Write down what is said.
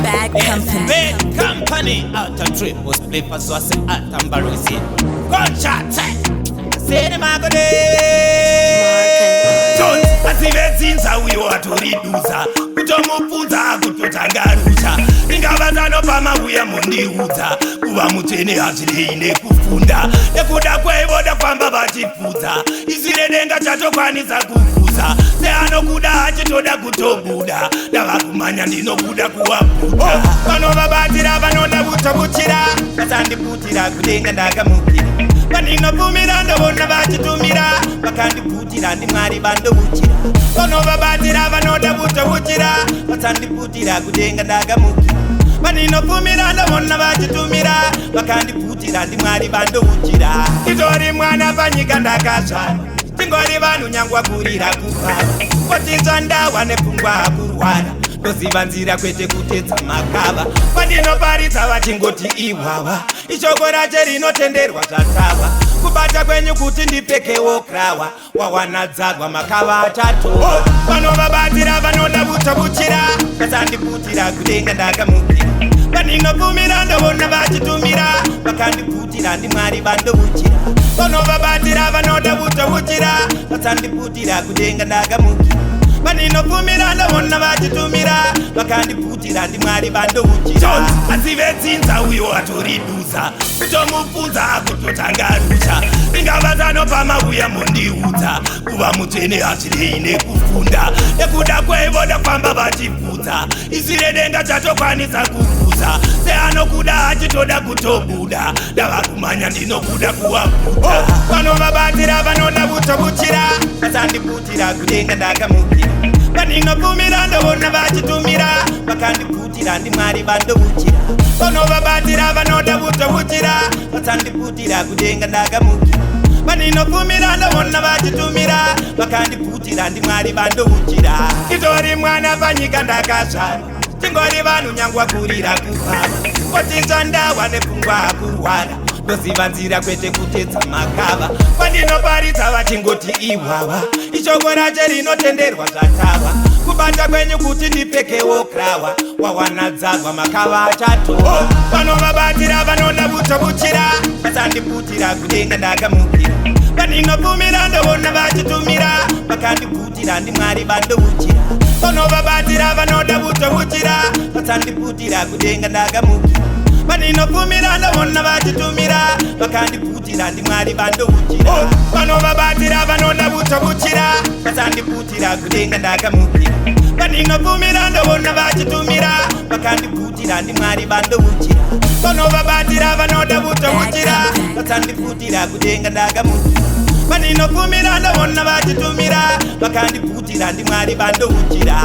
Bad company. Bad company. Out a trip was play for so I say out and barricade. Gunshot. Say the magode. Don't asivetsinza wiwo atoriduza kutomufunza kutotangarusha ingavazano pamabuya mundiudza kuva mutene hazvirei nekufunda nekuda kwaivoda kwamba vachipfudza izire denga chatokwanisa kufuza seanokuda achitoda kutobuda ndavakumanya ndinobuda kuvabuda vanovabatira vanoda kutobuchira vasandiputira kudenga ndakamukira vandinopfumira ndovona vachitumira vakandiputira ndimwari vandobuchira vanovabatira vanoda kutobuchira vasandiputira kudenga ndakamukira vandinopfumira ndovona vachitumira vakandiputira ndimwari vandobuchira itori mwana panyika ndakazvarwa tingori vanhu nyangwa kurira kufara kotinzwa ndawa nepfungwa kurwara ndoziva nzira kwete kutedza makava vandinoparidza vachingoti ihwava ishoko rache rinotenderwa zvatava kubata kwenyu kuti ndipfekewo krawa wawanadzarwa makava achatoa vanovabatira vanoda kutobuchira vasandiputira kudenga ndakamukira vandinopfumira ndovona vachitumira vakandiputira ndimwari vandobuchira vanovabatira vanoda kutobuchira vasandiputira kudenga ndakamukira vandinopfumira ndovona vachitumira vakandiputira ndimwari vandobuchira asivetsinza uyo atoriduza kutomufunza kutotangarusha ingavazano pamabuya mundiudza kuva mutene hazvirei nekufunda nekuda kwaivoda kwamba vachipfudza izire denga chatokwanisa kufuza seanokuda achitoda kutobuda ndavakumanya ndinobuda kuvabuda vanovabatira vanoda kutobuchira vasandiputira kudenga ndakamukira vandinopfumira ndovona vachitumira vakandiputira ndimwari vandobuchira vanovabatira vanoda kutobuchira vasandiputira kudenga ndakamukira vandinopfumira ndovona vachitumira vakandiputira ndimwari vandobuchira itori mwana panyika ndakazvarwa tingori vanhu nyangwa kurira kufara kotinzwa ndawa nepfungwa kurwara ndoziva nzira kwete kutedza makava vandinoparidza vachingoti ihwava ishoko rache rinotenderwa zvatava kubata kwenyu kuti ndipfekewo krawa wawanadzarwa makava achatoa vanovabatira vanoda kutobuchira vasandiputira kudenga ndakamukira vandinopfumira ndovona vachitumira vakandiputira ndimwari vandobuchira vanovabatira vanoda kutobuchira vasandiputira kudenga ndakamukira vandinopfumira ndovona vachitumira vakandiputira ndimwari vandobuchira vanovabatira vanoda kutobuchira vasandiputira kudenga ndakamukira vandinopfumira ndovona vachitumira vakandiputira ndimwari vandobuchira vanovabatira vanoda kutobuchira vasandiputira kudenga ndakamukira vandinopfumira ndovona vachitumira vakandiputira ndimwari vandobuchira